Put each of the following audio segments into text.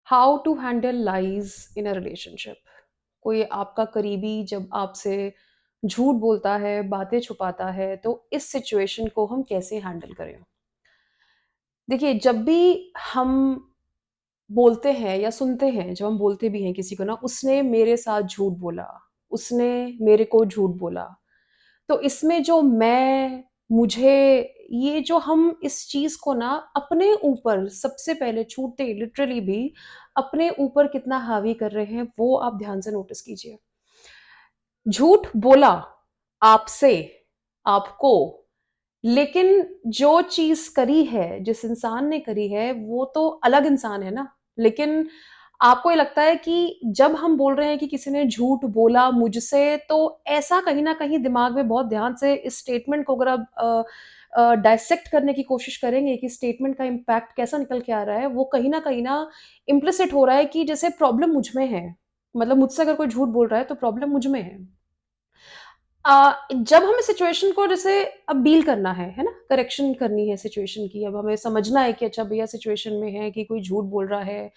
How to handle lies in a relationship. कोई आपका करीबी जब आपसे झूठ बोलता है, बातें छुपाता है, तो इस सिचुएशन को हम कैसे हैंडल करें? देखिए, जब भी हम बोलते हैं या सुनते हैं, जब हम बोलते भी हैं किसी को ना, उसने मेरे साथ झूठ बोला, उसने मेरे को झूठ बोला, तो इसमें जो मैं, मुझे, ये जो हम इस चीज़ को ना अपने ऊपर सबसे पहले छूटते लिटरली भी अपने ऊपर कितना हावी कर रहे हैं, वो आप ध्यान से नोटिस कीजिए। झूठ बोला आपसे, आपको, लेकिन जो चीज़ करी है, जिस इंसान ने करी है, वो तो अलग इंसान है ना। लेकिन आपको ये लगता है कि जब हम बोल रहे हैं कि किसी ने झूठ बोला मुझसे, तो ऐसा कहीं न कहीं दिमाग में बहुत ध्यान से इस स्टेटमेंट को अगर आप डाइसेक्ट करने की कोशिश करेंगे कि स्टेटमेंट का इम्पैक्ट कैसा निकल के आ रहा है, वो कहीं न इम्प्लिसिट हो रहा है कि जैसे प्रॉब्लम मुझ में है। मतलब मुझसे अगर कोई झूठ बोल रहा है, तो प्रॉब्लम मुझ में है। जब हमें सिचुएशन को जैसे अब डील करना है ना? करेक्शन करनी है सिचुएशन की, अब हमें समझना है कि अच्छा भैया सिचुएशन में है कि कोई झूठ बोल रहा है,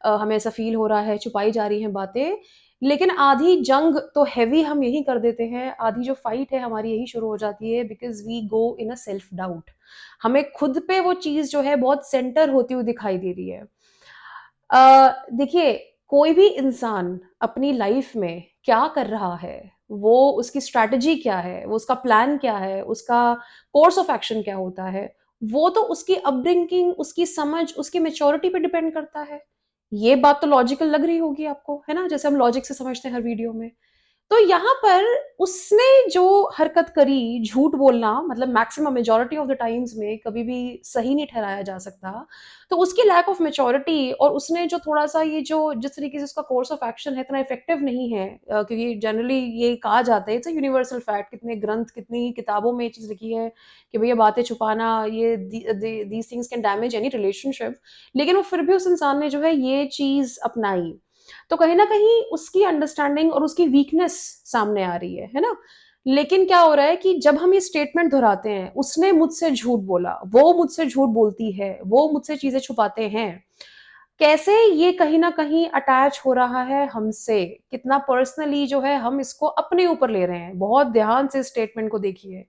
हमें ऐसा फ़ील हो रहा है, छुपाई जा रही हैं बातें। लेकिन आधी जंग तो हेवी हम यहीं कर देते हैं, आधी जो फाइट है हमारी यही शुरू हो जाती है because we go in a self doubt. हमें खुद पे वो चीज़ जो है बहुत सेंटर होती हुई दिखाई दे रही है। देखिए, कोई भी इंसान अपनी लाइफ में क्या कर रहा है, वो उसकी स्ट्रैटेजी क्या है, वो उसका प्लान क्या है, उसका कोर्स ऑफ एक्शन क्या होता है, वो तो उसकी अपब्रिंगिंग, उसकी समझ, उसकी मैच्योरिटी पे डिपेंड करता है। ये बात तो लॉजिकल लग रही होगी आपको, है ना? जैसे हम लॉजिक से समझते हैं हर वीडियो में। तो यहाँ पर उसने जो हरकत करी, झूठ बोलना मतलब maximum majority of the times में कभी भी सही नहीं ठहराया जा सकता। तो उसकी लैक ऑफ मैच्योरिटी और उसने जो थोड़ा-सा ये जो जिस तरीके से उसका कोर्स ऑफ एक्शन है इतना इफेक्टिव नहीं है, क्योंकि जनरली ये कहा जाता है, इट्स अ यूनिवर्सल फैक्ट, कितने ग्रंथ, कितनी किताबों में ये चीज़ लिखी है कि भैया बातें छुपाना, ये these things can damage any relationship. लेकिन वो फिर भी उस इंसान ने जो है ये चीज़ अपनाई। तो कहीं न कहीं उसकी अंडरस्टैंडिंग और उसकी वीकनेस सामने आ रही है ना? लेकिन क्या हो रहा है कि जब हम ये स्टेटमेंट दोहराते हैं, उसने मुझसे झूठ बोला, वो मुझसे झूठ बोलती है, वो मुझसे चीज़ें छुपाते हैं। कैसे ये कहीं न कहीं अटैच हो रहा है हमसे, कितना पर्सनली जो है हम इसको अपने ऊपर ले रहे हैं। बहुत ध्यान से इस स्टेटमेंट को देखिए।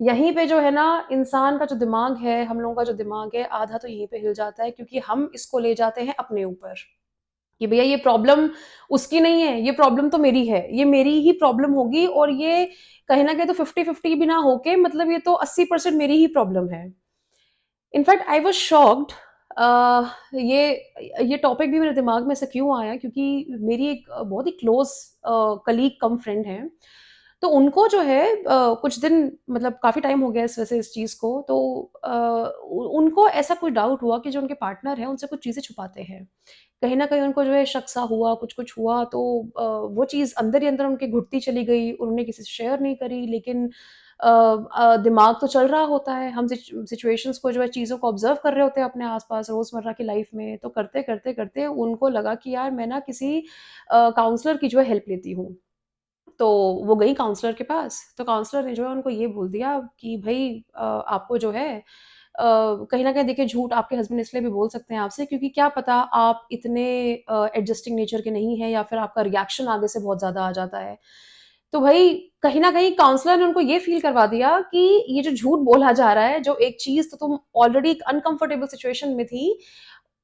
यहीं पे जो है ना इंसान का जो दिमाग है, हम लोगों का जो दिमाग है, आधा तो यहीं पे हिल जाता है क्योंकि हम इसको ले जाते हैं अपने ऊपर। कि भैया ये प्रॉब्लम उसकी नहीं है, ये प्रॉब्लम तो मेरी है, ये मेरी ही प्रॉब्लम होगी और ये कहीं न कहीं तो 50-50 भी ना होके मतलब ये तो 80% मेरी ही प्रॉब्लम है। In fact I was shocked. ये टॉपिक भी मेरे दिमाग में ऐसे क्यों आया क्योंकि मेरी एक बहुत ही क्लोज़ कलीग कम फ्रेंड हैं। तो उनको जो है कुछ दिन मतलब काफ़ी टाइम हो गया इस वैसे इस चीज़ को तो उ उनको ऐसा कोई डाउट हुआ कि जो उनके पार्टनर हैं उनसे कुछ चीज़ें छुपाते हैं। कहीं न कहीं उनको जो है शक सा हुआ, कुछ-कुछ हुआ तो वो चीज़ अंदर ही अंदर उनके घुटती चली गई, उन्होंने किसी से शेयर नहीं करी लेकिन दिमाग तो चल रहा होता है, हम सिचुएशंस को जो है चीज़ों को ऑब्ज़र्व कर रहे होते हैं अपने आस-पास रोज़मर्रा की लाइफ़ में, तो करते उनको लगा कि यार मैं ना किसी काउंसलर की जो है हेल्प लेती हूँ। तो वो गई काउंसलर के पास, तो काउंसलर ने जो है उनको ये बोल दिया कि भई आपको जो है कहीं न कहीं देखिए झूठ आपके हस्बैंड इसलिए भी बोल सकते हैं आपसे क्योंकि क्या पता आप इतने एडजस्टिंग नेचर के नहीं हैं या फिर आपका रिएक्शन आगे से बहुत ज़्यादा आ जाता है। तो भई कहीं न कहीं काउंसलर ने उनको ये फ़ील करवा दिया कि ये जो झूठ बोला जा रहा है, जो एक चीज़ तो तुम ऑलरेडी एक अनकम्फर्टेबल सिचुएशन में थी,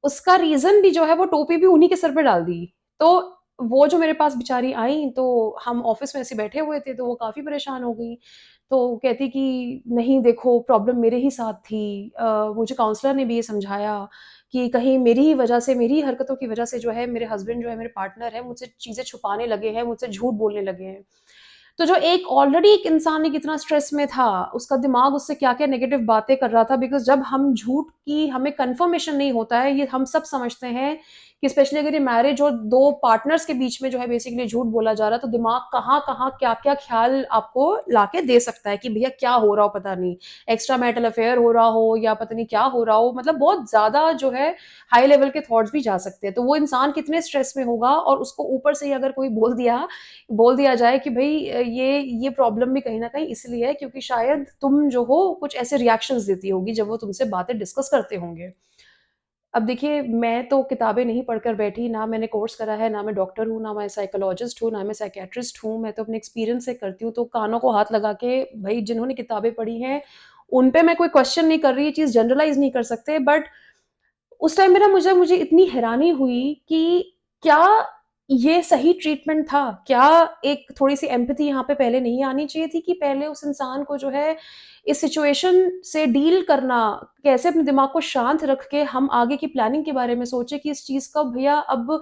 उसका रीज़न भी जो है वो टोपी भी उन्हीं के सर पे डाल दी। तो वो जो मेरे पास बेचारी आईं, तो हम ऑफ़िस में ऐसे बैठे हुए थे, तो वो काफ़ी परेशान हो गईं। तो कहती कि नहीं देखो प्रॉब्लम मेरे ही साथ थी। मुझे काउंसलर ने भी ये समझाया कि कहीं मेरी ही वज़ह से, मेरी ही हरकतों की वज़ह से जो है मेरे हस्बैंड जो है मेरे पार्टनर हैं, मुझसे चीज़ें छुपाने लगे हैं, मुझसे झूठ बोलने लगे हैं। तो जो एक ऑलरेडी एक इंसान एक इतना स्ट्रेस में था, उसका दिमाग उससे क्या-क्या नेगेटिव बातें कर रहा था बिकॉज़ जब हम झूठ की हमें कन्फर्मेशन नहीं होता है, ये हम सब समझते हैं कि स्पेशली अगर ये मैरिज और 2 पार्टनर्स के बीच में जो है बेसिकली झूठ बोला जा रहा है, तो दिमाग कहाँ-कहाँ, क्या-क्या ख़्याल आपको लाके दे सकता है कि भैया क्या हो रहा हो पता नहीं। एक्स्ट्रा मैरिटल अफ़ेयर हो रहा हो या पता नहीं क्या हो रहा हो, मतलब बहुत ज़्यादा जो है हाई लेवल के थॉट्स भी जा सकते हैं। तो वो इंसान कितने स्ट्रेस में होगा और उसको ऊपर से ही अगर कोई बोल दिया जाए कि भई ये प्रॉब्लम भी कहीं न कहीं इसलिए है क्योंकि शायद तुम जो हो कुछ ऐसे रिएक्शंस देती होगी जब वो तुमसे बातें डिस्कस करते होंगे। अब देखिए, मैं तो किताबें नहीं पढ़कर बैठी, ना मैंने कोर्स करा है, ना मैं डॉक्टर हूँ, ना मैं साइकोलॉजिस्ट हूँ, ना मैं साइकियाट्रिस्ट हूँ, मैं तो अपने एक्सपीरियंस से करती हूँ, तो कानों को हाथ लगा के भई जिन्होंने किताबें पढ़ी हैं, उन पे मैं कोई क्वेश्चन नहीं कर रही, ये चीज़ जनरलाइज़ नहीं कर सकते, बट उस टाइम में ना मुझे मुझे इतनी हैरानी हुई कि क्या ये सही ट्रीटमेंट था? क्या एक थोड़ी-सी एम्पैथी यहाँ पे पहले नहीं आनी चाहिए थी कि पहले उस इंसान को जो है इस सिचुएशन से डील करना, कैसे अपने दिमाग को शांत रख के हम आगे की प्लानिंग के बारे में सोचें कि इस चीज़ का भैया अब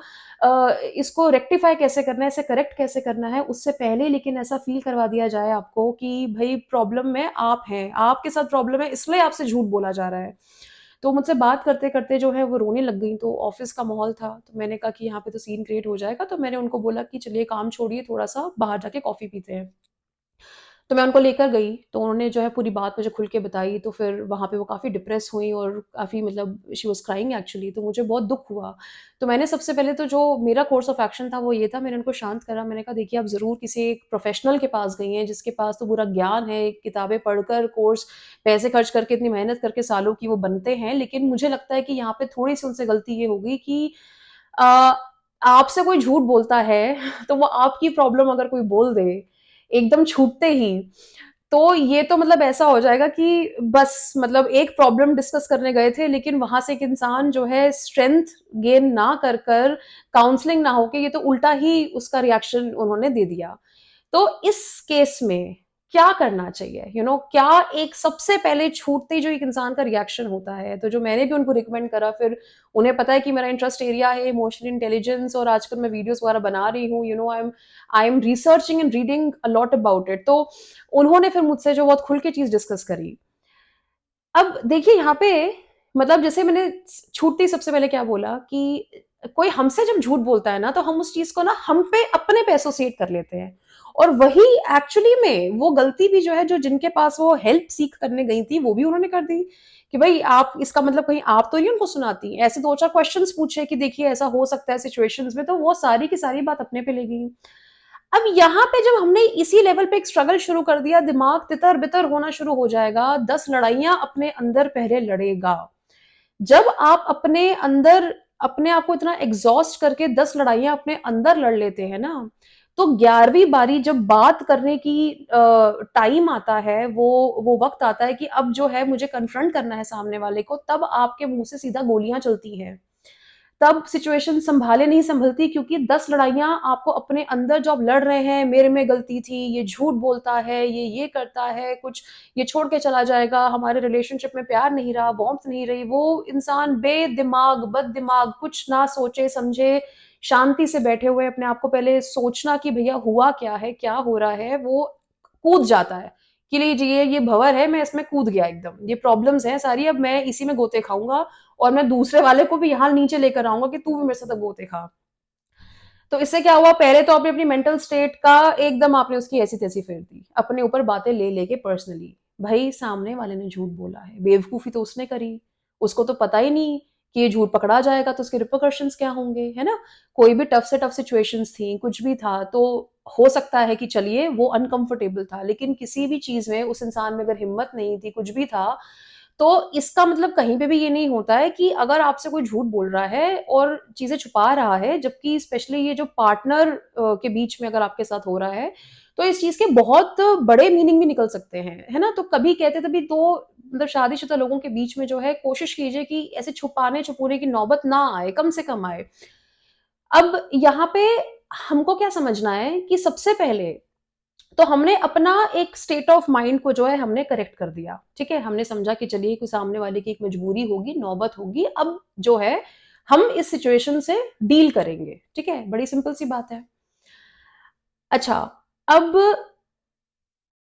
इसको रेक्टिफ़ाई कैसे करना है, इसे करेक्ट कैसे करना है, उससे पहले लेकिन ऐसा फ़ील करवा दिया जाए आपको कि भई प्रॉब्लम में आप हैं, आपके साथ प्रॉब्लम है इसलिए आपसे झूठ बोला जा रहा है। तो मुझसे बात करते-करते जो है वो रोने लग गईं, तो ऑफ़िस का माहौल था, तो मैंने कहा कि यहाँ पे तो सीन क्रिएट हो जाएगा, तो मैंने उनको बोला कि चलिए काम छोड़िए थोड़ा-सा बाहर जाके कॉफ़ी पीते हैं। तो मैं उनको लेकर गई, तो उन्होंने जो है पूरी बात मुझे खुल के बताई, तो फिर वहाँ पे वो काफ़ी डिप्रेस हुईं और काफ़ी मतलब शी वाज़ क्राइंग एक्चुअली, तो मुझे बहुत दुःख हुआ। तो मैंने सबसे पहले तो जो मेरा कोर्स ऑफ एक्शन था वो ये था, मैंने उनको शांत करा, मैंने कहा देखिए आप ज़रूर किसी एक प्रोफ़ेशनल के पास गई हैं, जिसके पास तो पूरा ज्ञान है, किताबें पढ़कर कोर्स पैसे खर्च करके इतनी मेहनत करके सालों की वो बनते हैं, लेकिन मुझे लगता है कि यहाँ पे थोड़ी-सी उनसे गलती ये हो गई कि अ, आपसे कोई झूठ बोलता है तो वो आपकी प्रॉब्लम अगर कोई बोल दे, एकदम छूटते ही, तो ये तो मतलब ऐसा हो जाएगा कि बस मतलब एक प्रॉब्लम डिस्कस करने गए थे, लेकिन वहाँ से एक इंसान जो है स्ट्रेंथ गेन ना कर काउंसलिंग ना होके ये तो उल्टा ही उसका रिएक्शन उन्होंने दे दिया। तो इस केस में क्या करना चाहिए? क्या एक सबसे पहले छूटते ही जो एक इंसान का रिएक्शन होता है, तो जो मैंने भी उनको रिकमेंड करा, फिर उन्हें पता है कि मेरा इंटरेस्ट एरिया है इमोशनल इंटेलिजेंस और आजकल मैं वीडियोज़ वगैरह बना रही हूँ, I am researching and reading a lot about it. तो उन्होंने फिर मुझसे जो बहुत खुल के चीज़ डिस्कस करी। अब देखिए यहाँ पे मतलब जैसे मैंने छूटते ही सबसे पहले क्या बोला कि कोई हमसे जब झूठ बोलता है ना तो हम उस चीज़ को ना हम पे अपने पे एसोसिएट कर लेते हैं। और वही एक्चुअली में वो गलती भी जो है जो जिनके पास वो हेल्प सीख करने गई थी वो भी उन्होंने कर दी कि भाई आप इसका मतलब कहीं आप तो नहीं उनको सुनाती। ऐसे 2-4 क्वेश्चन्स पूछे कि देखिए ऐसा हो सकता है सिचुएशंस में, तो वो सारी की सारी बात अपने पे ले गई। अब यहाँ पे जब हमने इसी लेवल पे एक स्ट्रगल शुरू कर दिया, दिमाग तितर-बितर होना शुरू हो जाएगा, 10 लड़ाइयाँ अपने अंदर पहले लड़ेगा। जब आप अपने अंदर अपने आप को इतना एग्ज़ॉस्ट करके 10 लड़ाइयाँ अपने अंदर लड़ लेते हैं ना, तो 11वीं बारी जब बात करने की टाइम आता है, वो वक़्त आता है कि अब जो है मुझे कन्फ्रंट करना है सामने वाले को, तब आपके मुँह से सीधा गोलियाँ चलती हैं। तब सिचुएशन सँभाले नहीं सँभलती क्योंकि 10 लड़ाइयाँ आपको अपने अंदर जो आप लड़ रहे हैं, मेरे में गलती थी, ये झूठ बोलता है, ये करता है, कुछ ये छोड़ के चला जाएगा, हमारे रिलेशनशिप में प्यार नहीं रहा, वार्म्थ नहीं रही, वो इंसान बेदिमाग, बददिमाग, कुछ ना सोचे-समझे, शांति से बैठे हुए अपने आप को पहले सोचना कि भैया हुआ क्या है, क्या हो रहा है, वो कूद जाता है कि लीजिए ये भँवर है, मैं इसमें कूद गया एकदम। ये प्रॉब्लम्स हैं सारी, अब मैं इसी में गोते खाऊँगा और मैं दूसरे वाले को भी यहाँ नीचे लेकर आऊँगा कि तू भी मेरे साथ अब गोते खा। तो इससे क्या हुआ, पहले तो आपने अपनी मेंटल स्टेट का एकदम आपने उसकी ऐसी-तैसी फेर दी। अपने ऊपर बातें ले लेके पर्सनली। भई सामने वाले ने झूठ बोला है, बेवकूफ़ी तो उसने करी। उसको तो पता ही नहीं कि ये झूठ पकड़ा जाएगा तो उसके रिपरकशंस क्या होंगे, है ना? कोई भी टफ से टफ सिचुएशंस थी, कुछ भी था, तो हो सकता है कि चलिए वो अनकंफर्टेबल था, लेकिन किसी भी चीज़ में उस इंसान में अगर हिम्मत नहीं थी, कुछ भी था, तो इसका मतलब कहीं पे भी ये नहीं होता है कि अगर आपसे कोई झूठ बोल रहा है और चीज़ें छुपा रहा है, जबकि स्पेशली ये जो पार्टनर के बीच में अगर आपके साथ हो रहा है, तो इस चीज़ के बहुत बड़े मीनिंग भी निकल सकते हैं, है ना? तो कभी कहते तभी तो मतलब शादीशुदा लोगों के बीच में जो है कोशिश कीजिए कि ऐसे छुपाने-छुपूने की नौबत ना आए, कम से कम आए। अब यहाँ पे हमको क्या समझना है कि सबसे पहले तो हमने अपना एक स्टेट ऑफ माइंड को जो है हमने करेक्ट कर दिया, ठीक है? हमने समझा कि चलिए कोई सामने वाले की एक मजबूरी होगी, नौबत होगी, अब जो है हम इस सिचुएशन से डील करेंगे, ठीक है? बड़ी सिंपल सी बात है। अच्छा, अब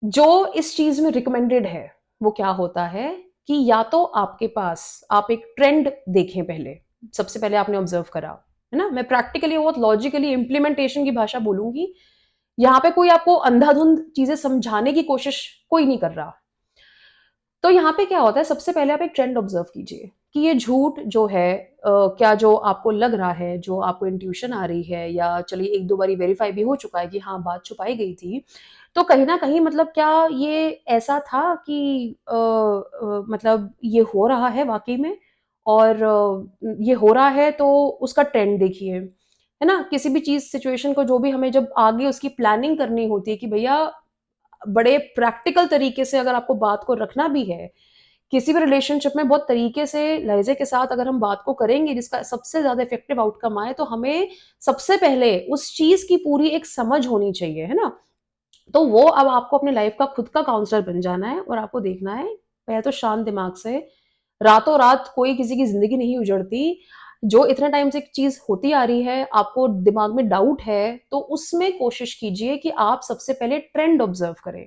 जो इस चीज़ में रिकमेंडेड है, वो क्या होता है कि या तो आपके पास आप एक ट्रेंड देखें पहले, सबसे पहले आपने ऑब्ज़र्व करा, है ना? मैं प्रैक्टिकली बहुत लॉजिकली इम्प्लीमेंटेशन की भाषा बोलूँगी। यहाँ पे कोई आपको अंधाधुंध चीज़ें समझाने की कोशिश कोई नहीं कर रहा। तो यहाँ पे क्या होता है, सबसे पहले आप एक ट्रेंड ऑब्जर्व कीजिए कि ये झूठ जो है क्या जो आपको लग रहा है, जो आपको इंट्यूशन आ रही है या चलिए 1-2 बारी वेरीफाई भी हो चुका है कि हाँ, बात छुपाई गई थी। तो कहीं न कहीं मतलब क्या ये ऐसा था कि मतलब ये हो रहा है वाक़ई में? और ये हो रहा है तो उसका ट्रेंड देखिए, है ना? किसी भी चीज़ सिचुएशन को जो भी हमें जब आगे उसकी प्लानिंग करनी होती है कि भैया बड़े प्रैक्टिकल तरीके से अगर आपको बात को रखना भी है, किसी भी रिलेशनशिप में बहुत तरीके से लहज़े के साथ अगर हम बात को करेंगे जिसका सबसे ज़्यादा इफ़ेक्टिव आउटकम आए, तो हमें सबसे पहले उस चीज़ की पूरी एक समझ होनी चाहिए, है ना? तो वो अब आपको अपनी लाइफ़ का खुद का काउंसलर बन जाना है और आपको देखना है, पहले तो शांत दिमाग से, रातों-रात कोई किसी की ज़िंदगी नहीं उजड़ती। जो इतने टाइम से एक चीज़ होती आ रही है, आपको दिमाग में डाउट है, तो उसमें कोशिश कीजिए कि आप सबसे पहले ट्रेंड ऑब्ज़र्व करें,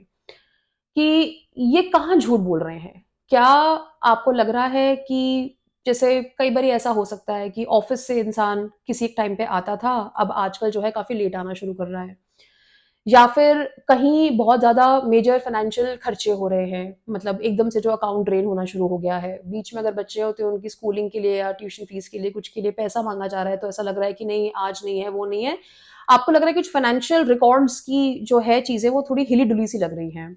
कि ये कहाँ झूठ बोल रहे हैं। क्या आपको लग रहा है कि जैसे कई बारी ऐसा हो सकता है कि ऑफ़िस से इंसान किसी एक टाइम पे आता था, अब आजकल जो है काफ़ी लेट आना शुरू कर रहा है। या फिर कहीं बहुत ज़्यादा मेजर फाइनेंशियल खर्चे हो रहे हैं, मतलब एकदम से जो अकाउंट ड्रेन होना शुरू हो गया है। बीच में अगर बच्चे होते हैं, उनकी स्कूलिंग के लिए या ट्यूशन फीस के लिए, कुछ के लिए पैसा माँगा जा रहा है, तो ऐसा लग रहा है कि नहीं, आज नहीं है, वो नहीं है। आपको लग रहा है कुछ फाइनेंशियल रिकॉर्ड्स की जो है चीज़ें, वो थोड़ी हिली-डुली सी लग रही हैं।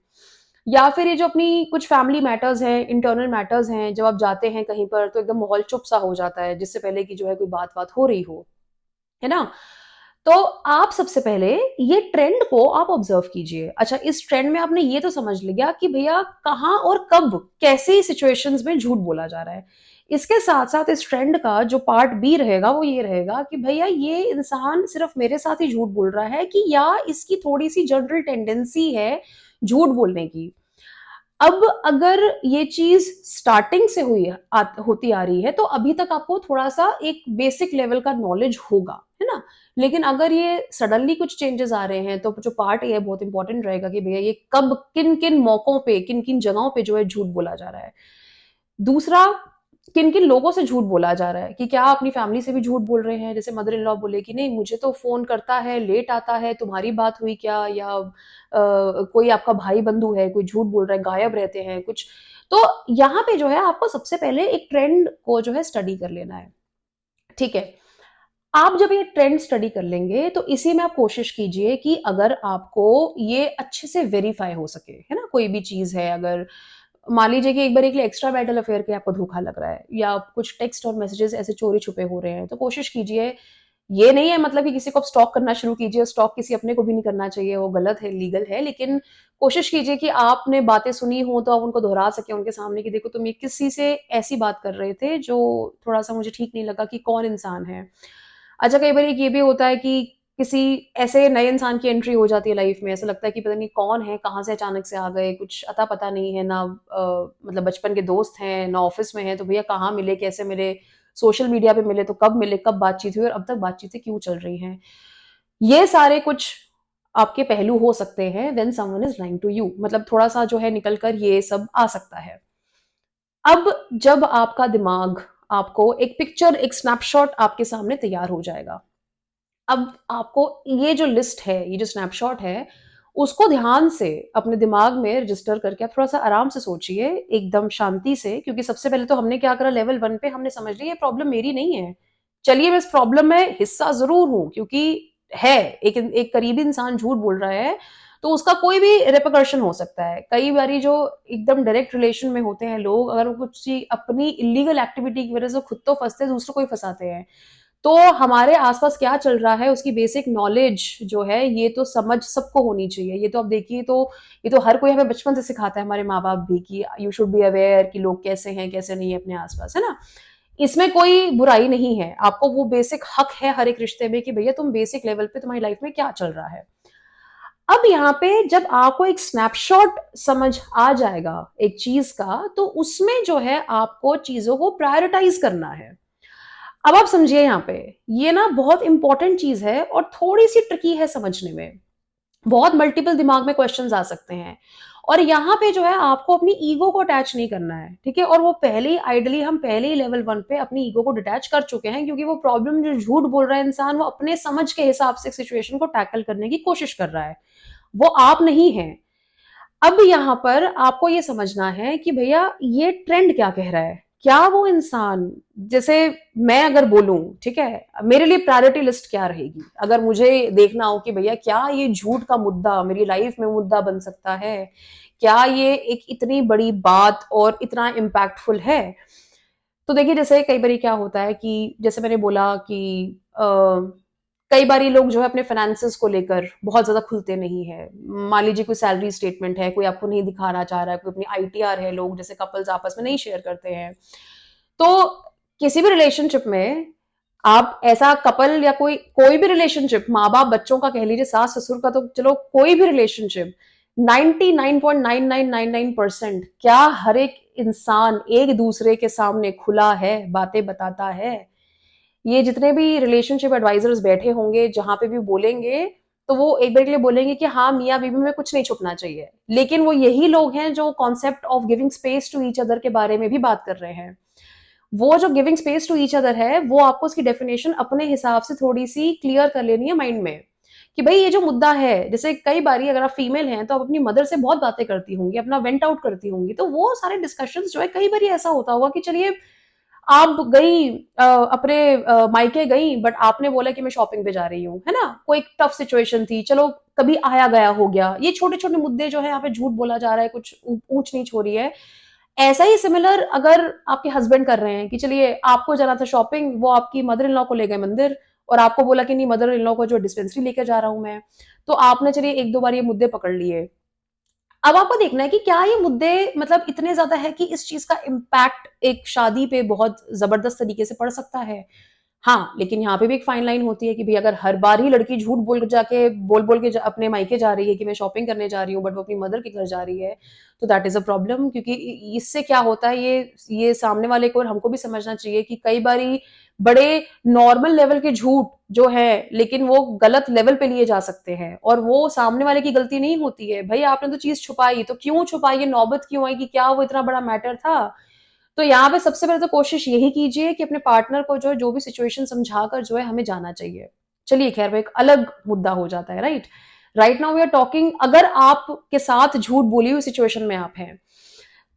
या फिर ये जो अपनी कुछ फैमिली मैटर्स हैं, इंटरनल मैटर्स हैं, जब आप जाते हैं कहीं पर, तो एकदम माहौल चुप-सा हो जाता है, जिससे पहले कि जो है कोई बात-वात हो रही हो। है ना? तो आप सबसे पहले ये ट्रेंड को आप ऑब्जर्व कीजिए। अच्छा, इस ट्रेंड में आपने ये तो समझ लिया कि भैया कहाँ और कब, कैसी सिचुएशंस में झूठ बोला जा रहा है। इसके साथ-साथ इस ट्रेंड का जो पार्ट बी रहेगा वो ये रहेगा कि भैया ये इंसान सिर्फ़ मेरे साथ ही झूठ बोल रहा है कि या इसकी थोड़ी-सी जनरल टेंडेंसी है झूठ बोलने की। अब अगर ये चीज़ स्टार्टिंग से होती आ रही है, तो अभी तक आपको थोड़ा-सा एक बेसिक लेवल का नॉलेज होगा, है ना? लेकिन अगर ये सडनली कुछ चेंजेज़ आ रहे हैं, तो जो पार्ट ये बहुत इम्पोर्टेंट रहेगा कि भैया ये कब, किन-किन मौकों पे, किन-किन जगहों पे जो है झूठ बोला जा रहा है। दूसरा, किन-किन लोगों से झूठ बोला जा रहा है, कि क्या अपनी फैमिली से भी झूठ बोल रहे हैं? जैसे मदर इन लॉ बोले कि नहीं, मुझे तो फ़ोन करता है, लेट आता है, तुम्हारी बात हुई क्या? या कोई आपका भाई-बंधु है, कोई झूठ बोल रहा है, गायब रहते हैं कुछ। तो यहाँ पे जो है आपको सबसे पहले एक ट्रेंड को जो है स्टडी कर लेना है, ठीक है? आप जब ये ट्रेंड स्टडी कर लेंगे, तो इसी में आप कोशिश कीजिए कि अगर आपको ये अच्छे से वेरीफ़ाई हो सके, है ना? कोई भी चीज़ है, अगर मान लीजिए कि एक बार के लिए एक्स्ट्रा मैरिटल अफ़ेयर के आपको धोखा लग रहा है या कुछ टेक्स्ट और मैसेजेस ऐसे चोरी-छुपे हो रहे हैं, तो कोशिश कीजिए, ये नहीं है मतलब कि किसी को आप स्टॉक करना शुरू कीजिए, स्टॉक किसी अपने को भी नहीं करना चाहिए, वो गलत है, इल्लीगल है, लेकिन कोशिश कीजिए कि आपने बातें सुनी हों, तो आप उनको दोहरा सकें उनके सामने कि देखो तुम ये किसी से ऐसी बात कर रहे थे, जो थोड़ा-सा मुझे ठीक नहीं लगा, कि कौन इंसान है। अच्छा, कई बार एक ये भी होता है कि किसी ऐसे नए इंसान की एंट्री हो जाती है लाइफ में, ऐसा लगता है कि पता नहीं कौन है, कहाँ से अचानक से आ गए, कुछ अता-पता नहीं है, ना मतलब बचपन के दोस्त हैं, ना ऑफ़िस में हैं, तो भैया कहाँ मिले, कैसे मिले, सोशल मीडिया पे मिले तो कब मिले, कब बातचीत हुई और अब तक बातचीतें क्यों चल रही हैं। ये सारे कुछ आपके पहलू हो सकते हैं when someone is lying to you, मतलब थोड़ा-सा जो है निकल कर ये सब आ सकता है। अब जब आपका दिमाग आपको एक पिक्चर, एक स्नैपशॉट आपके सामने तैयार हो जाएगा। अब आपको ये जो लिस्ट है, ये जो स्नैपशॉट है, उसको ध्यान से अपने दिमाग में रजिस्टर करके आप थोड़ा-सा आराम से सोचिए, एकदम शांति से, क्योंकि सबसे पहले तो हमने क्या करा, लेवल 1 पे हमने समझ लिया ये प्रॉब्लम मेरी नहीं है। चलिए, मैं इस प्रॉब्लम में हिस्सा ज़रूर हूँ, क्योंकि है, एक करीबी इंसान झूठ बोल रहा है, तो उसका कोई भी रिpercussion हो सकता है। कई बारी जो एकदम डायरेक्ट रिलेशन में होते हैं लोग, अगर वो कुछ सी अपनी इल्लीगल एक्टिविटी की वज़ह से खुद तो फँसते हैं, दूसरों को ही फँसाते हैं। तो हमारे आस-पास क्या चल रहा है, उसकी बेसिक नॉलेज जो है, ये तो समझ सबको होनी चाहिए। ये तो आप देखिए, तो ये तो हर कोई हमें बचपन से सिखाता है, हमारे माँ-बाप भी, कि यू शुड बी अवेयर कि लोग कैसे हैं, कैसे नहीं है अपने आस-पास, है ना? इसमें कोई बुराई नहीं है। आपको वो बेसिक हक है हर एक रिश्ते में कि भैया तुम बेसिक लेवल पे तुम्हारी लाइफ में क्या चल रहा है। अब यहाँ पे जब आपको एक स्नैपशॉट समझ आ जाएगा एक चीज़ का, तो उसमें जो है आपको चीज़ों को प्रायोरिटाइज़ करना है। अब आप समझिए यहाँ पे, ये ना बहुत इंपॉर्टेंट चीज़ है और थोड़ी-सी ट्रिकी है समझने में। बहुत मल्टीपल दिमाग में क्वेश्चन्स आ सकते हैं और यहाँ पे जो है आपको अपनी ईगो को अटैच नहीं करना है, ठीक है? और वो पहले ही आइडियली हम पहले ही लेवल 1 पे अपनी ईगो को डिटैच कर चुके हैं, क्योंकि वो प्रॉब्लम जो झूठ बोल रहा है इंसान, वो अपने समझ के हिसाब से सिचुएशन को टैकल करने की कोशिश कर रहा है। वो आप नहीं हैं। अब यहाँ पर आपको ये समझना है कि भैया ये ट्रेंड क्या कह रहा है? क्या वो इंसान, जैसे मैं अगर बोलूँ, ठीक है? मेरे लिए प्रायोरिटी लिस्ट क्या रहेगी? अगर मुझे देखना हो कि भैया क्या ये झूठ का मुद्दा मेरी लाइफ में मुद्दा बन सकता है? क्या ये एक इतनी बड़ी बात और इतना इम्पैक्टफुल है? तो देखिए जैसे कई बारी क्या होता है कि जैसे मैंने बोला कि अ, कई बारी लोग जो है अपने फाइनेंसेस को लेकर बहुत ज़्यादा खुलते नहीं हैं। मान लीजिए कोई सैलरी स्टेटमेंट है, कोई आपको नहीं दिखाना चाह रहा है, कोई अपनी आईटीआर है, लोग जैसे कपल्स आपस में नहीं शेयर करते हैं। तो किसी भी रिलेशनशिप में आप ऐसा कपल या कोई कोई भी रिलेशनशिप, माँ-बाप बच्चों का कह लीजिए, सास-ससुर का तो चलो कोई भी रिलेशनशिप 99.9999% क्या हर एक इंसान एक-दूसरे के सामने खुला है, बातें बताता है? ये जितने भी रिलेशनशिप एडवाइजर्स बैठे होंगे, जहाँ पे भी बोलेंगे, तो वो एक बार के लिए बोलेंगे कि हाँ, मियाँ-बीवी में कुछ नहीं छुपना चाहिए। लेकिन वो यही लोग हैं जो concept of giving space to each other के बारे में भी बात कर रहे हैं। वो जो giving space to each other है, वो आपको उसकी डेफिनेशन अपने हिसाब से थोड़ी-सी क्लियर कर लेनी है माइंड में, कि भई ये जो मुद्दा है, जैसे कई बारी अगर आप फीमेल हैं, तो आप अपनी मदर से बहुत बातें करती होंगी, अपना वेंट आउट करती होंगी, तो वो सारे डिस्कशंस जो है कई बारी ऐसा होता होगा कि चलिए आप गई अपने मायके गई बट आपने बोला कि मैं शॉपिंग पे जा रही हूँ, है ना? कोई टफ सिचुएशन थी, चलो कभी आया गया हो गया। ये छोटे-छोटे मुद्दे जो है यहाँ पे झूठ बोला जा रहा है, कुछ ऊँच-नीच हो रही है। ऐसा ही सिमिलर अगर आपके हस्बैंड कर रहे हैं कि चलिए आपको जाना था शॉपिंग, वो आपकी मदर इन लॉ को ले गए मंदिर और आपको बोला कि नहीं मदर इन लॉ को जो डिस्पेंसरी लेके जा रहा हूँ मैं। तो आपने चलिए 1-2 बार ये मुद्दे पकड़ लिए। अब आपको देखना है कि क्या ये मुद्दे मतलब इतने ज़्यादा है कि इस चीज़ का इम्पैक्ट एक शादी पे बहुत ज़बरदस्त तरीके से पड़ सकता है। हाँ, लेकिन यहाँ पे भी एक फाइन लाइन होती है कि भई अगर हर बार ही लड़की झूठ बोल-बोल के अपने मायके जा रही है कि मैं शॉपिंग करने जा रही हूँ, बट वो अपनी मदर के घर जा रही है, तो दैट इज़ अ प्रॉब्लम, क्योंकि इ इससे क्या होता है, ये सामने वाले को और हमको भी समझना चाहिए कि कई बारी बड़े नॉर्मल लेवल के झूठ जो हैं, लेकिन वो गलत लेवल पे लिए जा सकते हैं और वो सामने वाले की गलती नहीं होती है। भई आपने तो चीज़ छुपाई, तो क्यों छुपाई? ये नौबत क्यों आई कि क्या वो इतना बड़ा मैटर था? तो यहाँ पे सबसे पहले तो कोशिश यही कीजिए कि अपने पार्टनर को जो है, जो भी सिचुएशन समझाकर जो है हमें जाना चाहिए। चलिए खैर वो एक अलग मुद्दा हो जाता है, right? Right now we are talking, अगर आपके साथ झूठ बोली हुई सिचुएशन में आप हैं,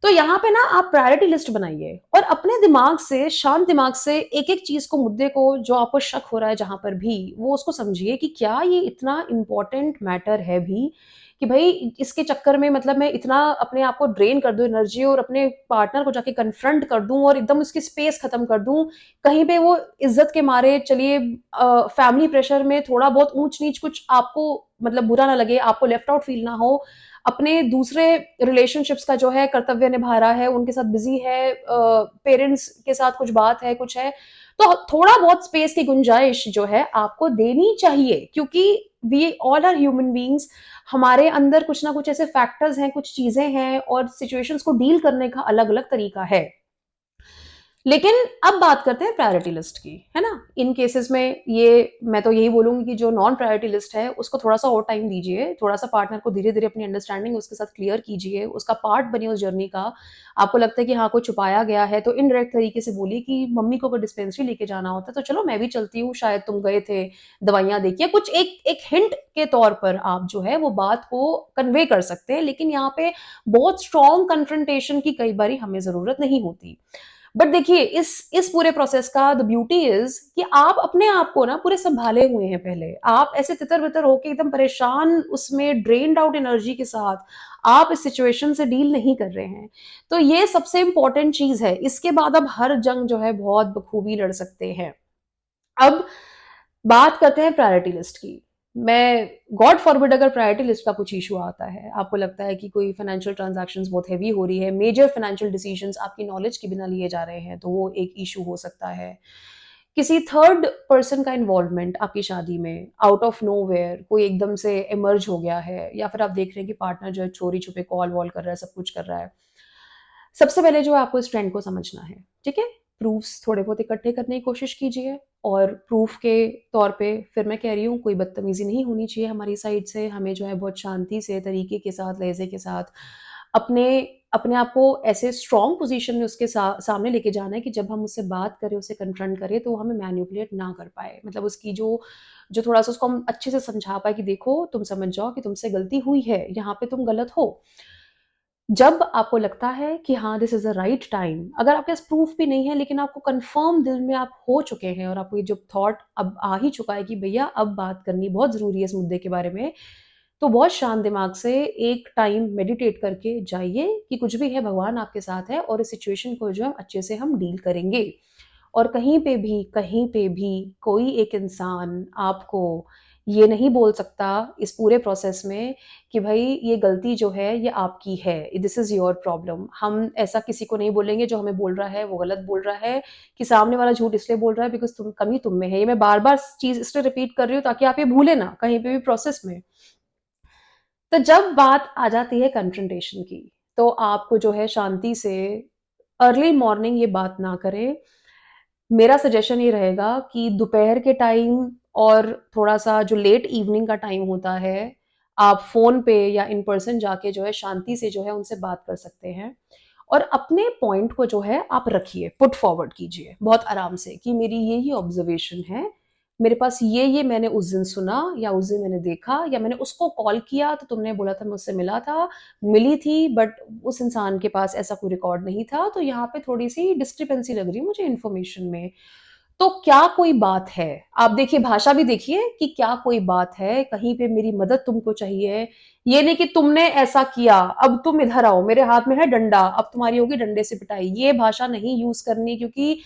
तो यहाँ पे ना आप प्रायोरिटी लिस्ट बनाइए और अपने दिमाग से, शांत दिमाग से एक-एक चीज़ को, मुद्दे को, जो आपको शक हो रहा है जहाँ पर भी, वो उसको समझिए कि क्या ये इतना इम्पोर्टेंट मैटर है भी कि भई इसके चक्कर में मतलब मैं इतना अपने आप को ड्रेन कर दूँ एनर्जी और अपने पार्टनर को जाके कन्फ्रंट कर दूँ और एकदम उसकी स्पेस खत्म कर दूँ। कहीं पे वो इज़्ज़त के मारे चलिए फैमिली प्रेशर में थोड़ा बहुत ऊँच-नीच कुछ आपको मतलब बुरा ना लगे, आपको लेफ्ट आउट फील ना हो, अपने दूसरे रिलेशनशिप्स का जो है कर्तव्य निभा रहा है, उनके साथ बिज़ी है, पेरेंट्स के साथ कुछ बात है, कुछ है, तो थोड़ा बहुत स्पेस की गुंजाइश जो है आपको देनी चाहिए, क्योंकि we all are human beings. हमारे अंदर कुछ ना कुछ ऐसे फैक्टर्स हैं, कुछ चीज़ें हैं और सिचुएशंस को डील करने का अलग-अलग तरीका है। लेकिन अब बात करते हैं प्रायोरिटी लिस्ट की, है ना? इन केसेस में ये मैं तो यही बोलूँगी कि जो नॉन प्रायोरिटी लिस्ट है, उसको थोड़ा-सा और टाइम दीजिए, थोड़ा-सा पार्टनर को धीरे-धीरे अपनी अंडरस्टैंडिंग उसके साथ क्लियर कीजिए, उसका पार्ट बनिए उस जर्नी का। आपको लगता है कि हाँ, कोई छुपाया गया है, तो इनडायरेक्ट तरीके से बोलिए कि मम्मी को अगर डिस्पेंसरी लेके जाना होता है, तो चलो मैं भी चलती हूँ, शायद तुम गए थे, दवाइयाँ दे के, या कुछ एक एक हिंट के तौर पर आप जो है वो बात को कन्वे कर सकते हैं। लेकिन यहाँ पे बहुत स्ट्रॉन्ग कन्फ्रंटेशन की कई बारी हमें ज़रूरत नहीं होती। बट देखिए इस पूरे प्रोसेस का द ब्यूटी इज कि आप अपने आप को ना पूरे संभाले हुए हैं पहले। आप ऐसे तितर-बितर होके एकदम परेशान, उसमें ड्रेन्ड आउट एनर्जी के साथ आप इस सिचुएशन से डील नहीं कर रहे हैं। तो ये सबसे इम्पोर्टेंट चीज़ है। इसके बाद आप हर जंग जो है बहुत बखूबी लड़ सकते हैं। अब बात करते हैं प्रायोरिटी लिस्ट की। मैं गॉड फॉरबिड अगर प्रायोरिटी लिस्ट का कुछ इश्यू आता है, आपको लगता है कि कोई फाइनेंशियल ट्रांज़ैक्शंस बहुत हेवी हो रही है, मेजर फाइनेंशियल डिसीजंस आपकी नॉलेज के बिना लिए जा रहे हैं, तो वो एक इश्यू हो सकता है। किसी थर्ड पर्सन का इन्वॉल्वमेंट आपकी शादी में, आउट ऑफ नोवेयर कोई एकदम से इमर्ज हो गया है, या फिर आप देख रहे हैं कि पार्टनर जो है चोरी-छुपे कॉल-वॉल कर रहा है, सब कुछ कर रहा है। सबसे पहले जो है आपको इस ट्रेंड को समझना है, ठीक है? प्रूफ्स थोड़े बहुत इकट्ठे करने की कोशिश कीजिए और प्रूफ के तौर पे फिर मैं कह रही हूँ, कोई बदतमीज़ी नहीं होनी चाहिए हमारी साइड से। हमें जो है बहुत शांति से, तरीके के साथ, लहज़े के साथ अपने अपने आप को ऐसे स्ट्रॉन्ग पोज़ीशन में उसके सामने लेके जाना है कि जब हम उससे बात करें, उसे कन्फ्रंट करें, तो वो हमें मैनिपुलेट ना कर पाए। मतलब उसकी जो जो थोड़ा-सा उसको हम अच्छे से समझा पाएँ कि देखो, तुम समझ जाओ कि तुमसे गलती हुई है, यहाँ पे तुम गलत हो। जब आपको लगता है कि हाँ, this is the right time, अगर आपके पास प्रूफ भी नहीं है लेकिन आपको कन्फर्म दिल में आप हो चुके हैं और आपको ये जो थॉट अब आ ही चुका है कि भैया अब बात करनी बहुत ज़रूरी है इस मुद्दे के बारे में, तो बहुत शांत दिमाग से एक टाइम मेडिटेट करके जाइए कि कुछ भी है भगवान आपके साथ है और इस सिचुएशन को जो है अच्छे से हम डील करेंगे। और कहीं पे भी कोई एक इंसान आपको ये नहीं बोल सकता इस पूरे प्रोसेस में कि भाई ये गलती जो है ये आपकी है, दिस इज़ योर प्रॉब्लम। हम ऐसा किसी को नहीं बोलेंगे जो हमें बोल रहा है वो गलत बोल रहा है, कि सामने वाला झूठ इसलिए बोल रहा है बिकॉज़ कमी तुम में है। ये मैं बार-बार चीज़ इसलिए रिपीट कर रही हूँ ताकि आप ये भूलें ना कहीं पे भी प्रोसेस में। तो जब बात आ जाती है कन्फ्रंटेशन की, तो आपको जो है शांति से अर्ली मॉर्निंग ये बात ना करें। मेरा सजेशन ये रहेगा कि दोपहर के टाइम और थोड़ा-सा जो लेट इवनिंग का टाइम होता है, आप फ़ोन पे या इन पर्सन जाके जो है शांति से जो है उनसे बात कर सकते हैं। और अपने पॉइंट को जो है आप रखिए, पुट फॉरवर्ड कीजिए बहुत आराम से कि मेरी ये ऑब्जर्वेशन है, मेरे पास ये मैंने उस दिन सुना या उस दिन मैंने देखा या मैंने उसको कॉल किया तो तुमने बोला था मुझसे मिली थी बट उस इंसान के पास ऐसा कोई रिकॉर्ड नहीं था, तो यहाँ पे थोड़ी-सी डिस्क्रिपेंसी लग रही है मुझे इन्फॉर्मेशन में। तो क्या कोई बात है? आप देखिए भाषा भी देखिए कि क्या कोई बात है, कहीं पे मेरी मदद तुमको चाहिए। ये नहीं कि तुमने ऐसा किया, अब तुम इधर आओ, मेरे हाथ में है डंडा, अब तुम्हारी होगी डंडे से पिटाई। ये भाषा नहीं यूज़ करनी क्योंकि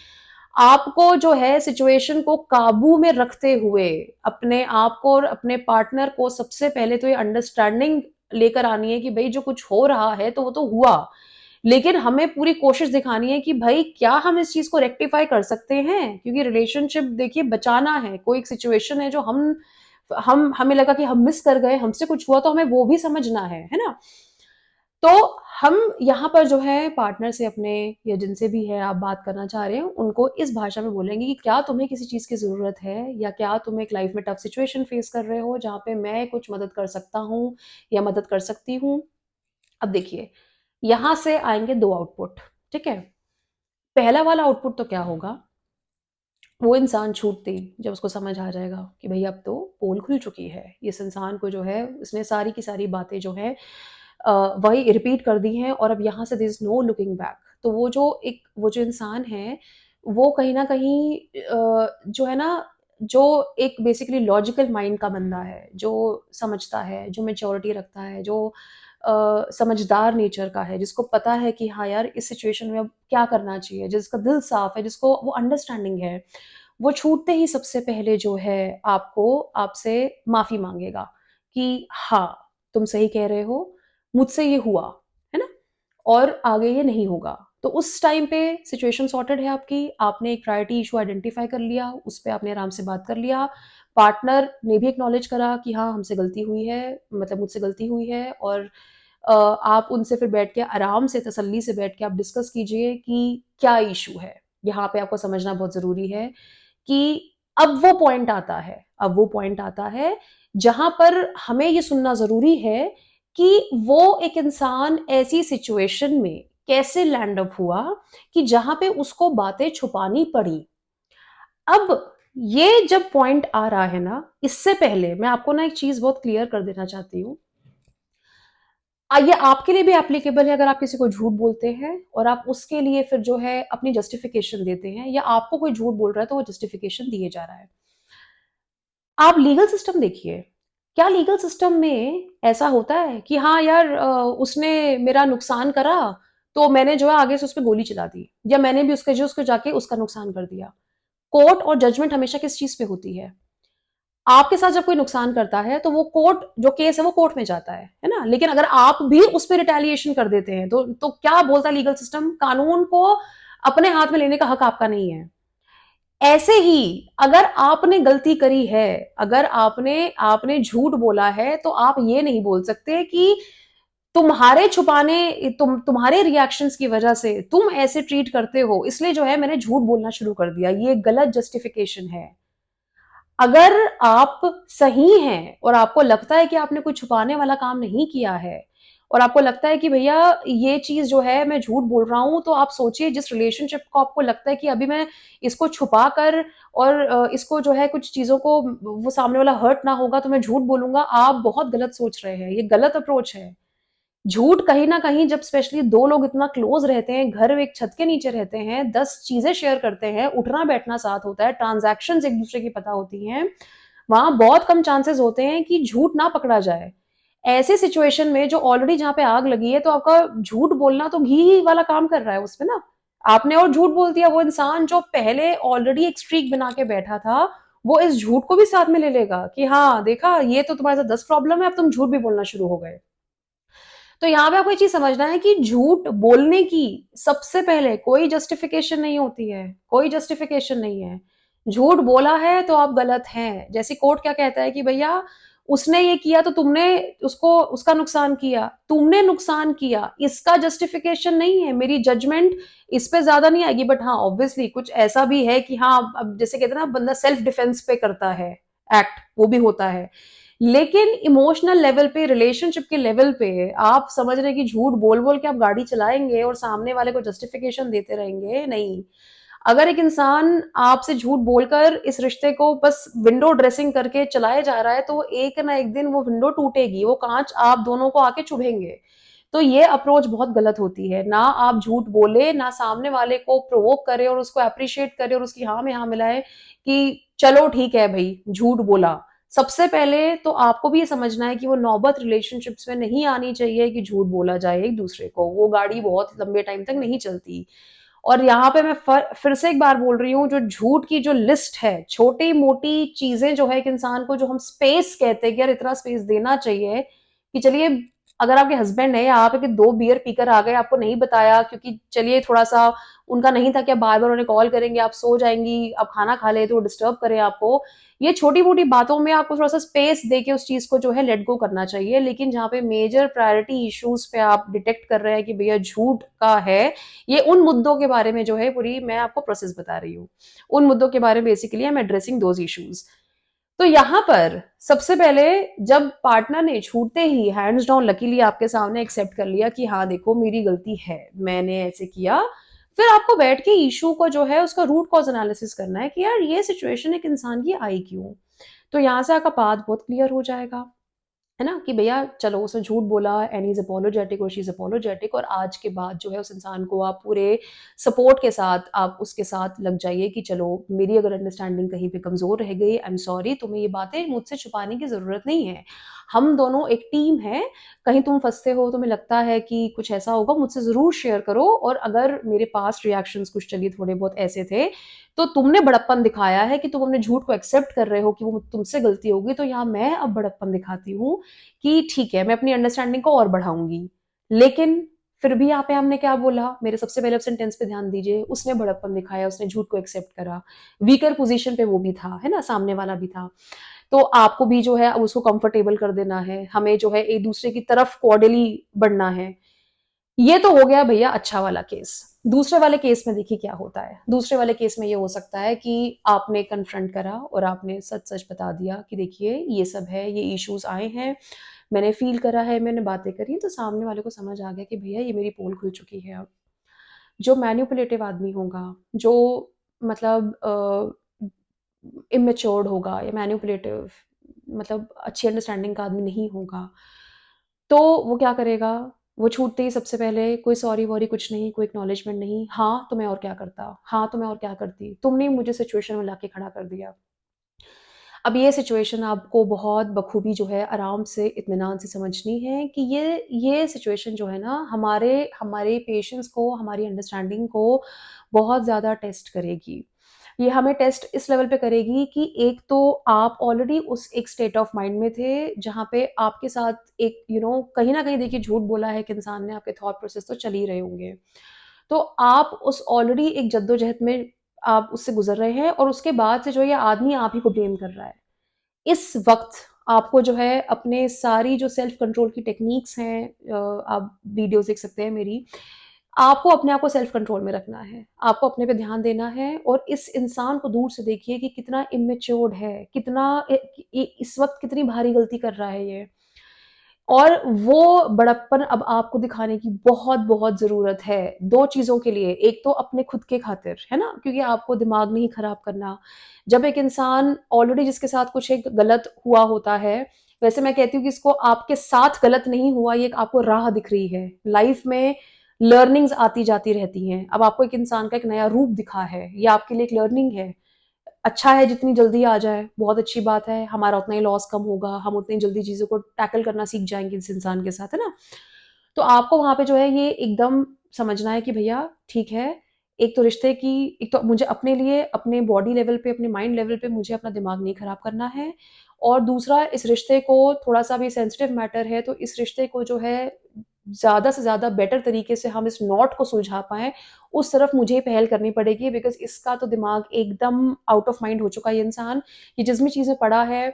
आपको जो है सिचुएशन को काबू में रखते हुए अपने आप को और अपने पार्टनर को सबसे पहले तो ये अंडरस्टैंडिंग लेकर आनी है कि भई जो कुछ हो रहा है तो वो तो हुआ। लेकिन हमें पूरी कोशिश दिखानी है कि भाई क्या हम इस चीज़ को रेक्टिफ़ाई कर सकते हैं? क्योंकि रिलेशनशिप देखिए बचाना है, कोई एक सिचुएशन है जो हम हमें लगा कि हम मिस कर गए, हमसे कुछ हुआ तो हमें वो भी समझना है ना? तो हम यहाँ पर जो है पार्टनर से अपने या जिनसे भी है आप बात करना चाह रहे हैं, उनको इस भाषा में बोलेंगे कि क्या तुम्हें किसी चीज़ की ज़रूरत है या क्या तुम एक लाइफ़ में टफ़ सिचुएशन फ़ेस कर रहे हो, जहाँ पे मैं कुछ मदद कर सकता हूँ या मदद कर सकती हूँ? अब देखिए, यहाँ से आएँगे 2 आउटपुट, ठीक है? पहला वाला आउटपुट तो क्या होगा, वो इंसान छूटते ही जब उसको समझ आ जाएगा कि भई अब तो पोल खुल चुकी है। इस इंसान को जो है इसने सारी की सारी बातें जो हैं अ, वही रिपीट कर दी हैं और अब यहाँ से there is no looking back. तो वो जो इंसान है, वो कहीं न कहीं जो है ना, जो एक बेसिकली लॉजिकल माइंड का बंदा है, जो समझता है, जो मैच्योरिटी रखता है, जो समझदार नेचर का है, जिसको पता है कि हाँ यार, इस सिचुएशन में अब क्या करना चाहिए, जिसका दिल साफ है, जिसको वो अंडरस्टैंडिंग है, वो छूटते ही सबसे पहले जो है आपसे माफ़ी माँगेगा कि हाँ, तुम सही कह रहे हो, मुझसे ये हुआ, है ना? और आगे ये नहीं होगा। तो उस टाइम पे सिचुएशन सॉर्टेड है आपकी, आपने एक प्रायोरिटी इश्यू आइडेंटिफ़ाई कर लिया, उस पे आपने आराम से बात कर लिया, पार्टनर ने भी एक्नॉलेज करा कि हाँ, हमसे गलती हुई है, मतलब मुझसे गलती हुई है और आप उनसे फिर बैठ के आराम से तसल्ली से बैठ के आप डिस्कस कीजिए कि क्या इश्यू है। यहाँ पे आपको समझना बहुत ज़रूरी है कि अब वो पॉइंट आता है जहाँ पर हमें ये सुनना ज़रूरी है कि वो एक इंसान ऐसी सिचुएशन में कैसे लैंड अप हुआ कि जहाँ पे उसको बातें छुपानी पड़ी। अब ये जब पॉइंट आ रहा है ना, इससे पहले मैं आपको ना एक चीज़ बहुत क्लियर कर देना चाहती हूँ। ये आपके लिए भी एप्लीकेबल है अगर आप किसी को झूठ बोलते हैं और आप उसके लिए फिर जो है अपनी जस्टिफिकेशन देते हैं या आपको कोई झूठ बोल रहा है तो वो जस्टिफिकेशन दिए जा रहा है। आप लीगल सिस्टम देखिए, क्या लीगल सिस्टम में ऐसा होता है कि हाँ यार उसने मेरा नुकसान करा, तो मैंने जो है आगे से उस पे गोली चला दी या मैंने भी उसको जाके उसका नुकसान कर दिया। कोर्ट और जजमेंट हमेशा किस चीज़ पे होती है? आपके साथ जब कोई नुकसान करता है तो वो कोर्ट जो केस है वो कोर्ट में जाता है ना? लेकिन अगर आप भी उस पे रिटेलिएशन कर देते हैं तो क्या बोलता है लीगल सिस्टम? कानून को अपने हाथ में लेने का हक आपका नहीं है। ऐसे ही अगर आपने गलती करी है, अगर आपने आपने झूठ बोला है तो आप ये नहीं बोल सकते कि तुम्हारे रिएक्शंस की वजह से तुम ऐसे ट्रीट करते हो इसलिए जो है मैंने झूठ बोलना शुरू कर दिया। ये गलत जस्टिफिकेशन है। अगर आप सही हैं और आपको लगता है कि आपने कोई छुपाने वाला काम नहीं किया है और आपको लगता है कि भैया ये चीज़ जो है मैं झूठ बोल रहा हूँ, तो आप सोचिए जिस रिलेशनशिप को आपको लगता है कि अभी मैं इसको छुपा कर और इसको जो है कुछ चीज़ों को वो सामने वाला हर्ट ना होगा तो मैं झूठ बोलूँगा, आप बहुत गलत सोच रहे हैं। ये गलत अप्रोच है। झूठ कहीं न कहीं जब स्पेशली 2 लोग इतना क्लोज़ रहते हैं, घर एक छत के नीचे रहते हैं, 10 चीज़ें शेयर करते हैं, उठना-बैठना साथ होता है, ट्रांज़ैक्शंस एक-दूसरे की पता होती हैं, वहाँ बहुत कम चांसेस होते हैं कि झूठ ना पकड़ा जाए। ऐसे सिचुएशन में जो ऑलरेडी जहाँ पे आग लगी है, तो आपका झूठ बोलना तो घी वाला काम कर रहा है उसमें ना। आपने और झूठ बोल दिया, वो इंसान जो पहले ऑलरेडी एक स्ट्रीक बना के बैठा था, वो इस झूठ को भी साथ में ले लेगा कि हाँ, देखा ये तो तुम्हारे साथ 10 प्रॉब्लम है, अब तुम झूठ भी बोलना शुरू हो गए। तो यहाँ पे आपको ये चीज़ समझना है कि झूठ बोलने की सबसे पहले कोई जस्टिफिकेशन नहीं होती है, कोई जस्टिफिकेशन नहीं है। झूठ बोला है तो आप गलत हैं। जैसे कोर्ट क्या कहता है कि भैया उसने ये किया तो तुमने उसको उसका नुकसान किया, तुमने नुकसान किया, इसका जस्टिफिकेशन नहीं है। मेरी जजमेंट इस पे ज़्यादा नहीं आएगी, बट हाँ, ऑब्वियसली कुछ ऐसा भी है कि हाँ, अब जैसे कहते हैं ना बंदा सेल्फ डिफेंस पे करता है एक्ट, वो भी होता है। लेकिन इमोशनल लेवल पे, रिलेशनशिप के लेवल पे आप समझ रहे हैं कि झूठ बोल बोल के आप गाड़ी चलाएंगे और सामने वाले को जस्टिफिकेशन देते रहेंगे, नहीं। अगर एक इंसान आपसे झूठ बोलकर इस रिश्ते को बस विंडो ड्रेसिंग करके चलाया जा रहा है, तो एक ना एक दिन वो विंडो टूटेगी, वो कांच आप दोनों को आके चुभेंगे। तो ये अप्रोच बहुत गलत होती है। ना आप झूठ बोले, ना सामने वाले को प्रोवोक करे और उसको अप्रिशिएट करे और उसकी हाँ में हाँ मिलाए कि चलो ठीक है भाई, झूठ बोला। सबसे पहले तो आपको भी ये समझना है कि वो नौबत रिलेशनशिप्स में नहीं आनी चाहिए कि झूठ बोला जाए एक दूसरे को। वो गाड़ी बहुत लंबे टाइम तक नहीं चलती। और यहाँ पे मैं फिर से एक बार बोल रही हूँ, जो झूठ की जो लिस्ट है, छोटी मोटी चीजें जो है एक इंसान को, जो हम स्पेस कहते हैं कि यार इतना स्पेस देना चाहिए कि चलिए, अगर आपके हस्बैंड है या आप एक दो बियर पीकर आ गए, आपको नहीं बताया क्योंकि चलिए थोड़ा सा उनका नहीं था कि आप बार बार उन्हें कॉल करेंगे, आप सो जाएंगी, आप खाना खा ले तो डिस्टर्ब करें आपको। ये छोटी मोटी बातों में आपको थोड़ा सा स्पेस देके उस चीज को जो है लेट गो करना चाहिए। लेकिन जहाँ पे मेजर प्रायोरिटी इश्यूज पे आप डिटेक्ट कर रहे हैं कि भैया झूठ का है, ये उन मुद्दों के बारे में जो है पूरी मैं आपको प्रोसेस बता रही हूँ। उन मुद्दों के बारे में basically I am addressing those issues. तो यहाँ पर सबसे पहले, जब पार्टनर ने छूटते ही हैंड्स डाउन लकीली आपके सामने एक्सेप्ट कर लिया कि हाँ देखो मेरी गलती है, मैंने ऐसे किया, फिर आपको बैठ के इशू को जो है उसका रूट कॉज एनालिसिस करना है कि यार ये सिचुएशन एक इंसान की आई क्यों। तो यहाँ से आपका पाथ बहुत क्लियर हो जाएगा, है ना, कि भैया चलो उसने झूठ बोला एंड ही इज अपोलोजेटिक और शी इज अपोलोजेटिक, और आज के बाद जो है उस इंसान को आप पूरे सपोर्ट के साथ आप उसके साथ लग जाइए कि चलो मेरी अगर अंडरस्टैंडिंग कहीं पे कमजोर रह गई, आई एम सॉरी, तुम्हें ये बातें मुझसे छुपाने की जरूरत नहीं है। हम दोनों एक टीम है। कहीं तुम फंसते हो, तुम्हें लगता है कि कुछ ऐसा होगा, मुझसे जरूर शेयर करो। और अगर मेरे पास रिएक्शंस कुछ चलिए थोड़े बहुत ऐसे थे, तो तुमने बड़प्पन दिखाया है कि तुम अपने झूठ को एक्सेप्ट कर रहे हो कि वो तुमसे गलती होगी, तो यहाँ मैं अब बड़प्पन दिखाती हूँ कि ठीक है, मैं अपनी अंडरस्टैंडिंग को और बढ़ाऊंगी। लेकिन फिर भी यहाँ पे हमने क्या बोला, मेरे सबसे पहले सेंटेंस पे ध्यान दीजिए, उसने बड़प्पन दिखाया, उसने झूठ को एक्सेप्ट करा। वीकर पोजीशन पे वो भी था, है ना, सामने वाला भी था। तो आपको भी जो है अब उसको कंफर्टेबल कर देना है, हमें जो है एक दूसरे की तरफ कॉर्डली बढ़ना है। ये तो हो गया भैया अच्छा वाला केस। दूसरे वाले केस में देखिए क्या होता है। दूसरे वाले केस में ये हो सकता है कि आपने कन्फ्रंट करा और आपने सच सच बता दिया कि देखिए ये सब है, ये इश्यूज आए हैं, मैंने फील करा है, मैंने बातें करी, तो सामने वाले को समझ आ गया कि भैया ये मेरी पोल खुल चुकी है अब। जो मैन्युपुलेटिव आदमी होगा, जो मतलब इमेच्योर्ड होगा या मैन्युपुलेटिव, मतलब अच्छी अंडरस्टैंडिंग का आदमी नहीं होगा, तो वो क्या करेगा, वो छूटते ही सबसे पहले कोई सॉरी वॉरी कुछ नहीं, कोई एक्नॉलेजमेंट नहीं, हाँ तो मैं और क्या करता, हाँ तो मैं और क्या करती, तुमने मुझे सिचुएशन में लाके खड़ा कर दिया। अब ये सिचुएशन आपको बहुत बखूबी जो है आराम से इत्मीनान से समझनी है कि ये सिचुएशन जो है ना, हमारे हमारे पेशेंस को, हमारी अंडरस्टैंडिंग को बहुत ज़्यादा टेस्ट करेगी। ये हमें टेस्ट इस लेवल पे करेगी कि एक तो आप ऑलरेडी उस एक स्टेट ऑफ माइंड में थे जहाँ पे आपके साथ एक कहीं ना कहीं देखिए झूठ बोला है कि इंसान ने, आपके थॉट प्रोसेस तो चल ही रहे होंगे। तो आप उस ऑलरेडी एक जद्दोजहद में आप उससे गुजर रहे हैं, और उसके बाद से जो ये आदमी आप ही को ब्लेम कर रहा है। इस वक़्त आपको जो है अपने सारी जो सेल्फ कंट्रोल की टेक्निक्स हैं, आप वीडियोज़ देख सकते हैं मेरी, आपको अपने आप को सेल्फ कंट्रोल में रखना है। आपको अपने पे ध्यान देना है और इस इंसान को दूर से देखिए कि कितना इमैच्योर्ड है, कितना इस वक़्त कितनी भारी गलती कर रहा है ये। और वो बड़प्पन अब आपको दिखाने की बहुत-बहुत ज़रूरत है, 2 चीज़ों के लिए। एक तो अपने खुद के खातिर, है ना? क्योंकि आपको दिमाग नहीं खराब करना। जब एक इंसान ऑलरेडी जिसके साथ कुछ एक गलत हुआ होता है, वैसे मैं कहती हूँ कि इसको आपके साथ गलत नहीं हुआ, ये एक आपको राह दिख रही है। लाइफ़ में लर्निंग्स आती-जाती रहती हैं। अब आपको एक इंसान का एक नया रूप दिखा है, ये आपके लिए एक लर्निंग है। अच्छा है जितनी जल्दी आ जाए, बहुत अच्छी बात है, हमारा उतना ही लॉस कम होगा, हम उतनी जल्दी चीज़ों को टैकल करना सीख जाएँगे इस इंसान के साथ, है ना? तो आपको वहाँ पे जो है ये एकदम समझना है कि भैया ठीक है, एक तो रिश्ते की एक तो मुझे अपने लिए, अपने बॉडी लेवल पे, अपने माइंड लेवल पे मुझे अपना दिमाग नहीं खराब करना है और दूसरा इस रिश्ते को थोड़ा-सा भी सेंसिटिव मैटर है, तो इस रिश्ते को जो है ज़्यादा से ज़्यादा बेटर तरीके से हम इस नॉट को सुलझा पाएँ, उस तरफ मुझे ही पहल करनी पड़ेगी बिकॉज़ इसका तो दिमाग एकदम आउट ऑफ माइंड हो चुका है ये इंसान, ये जिस भी चीज़ में पड़ा है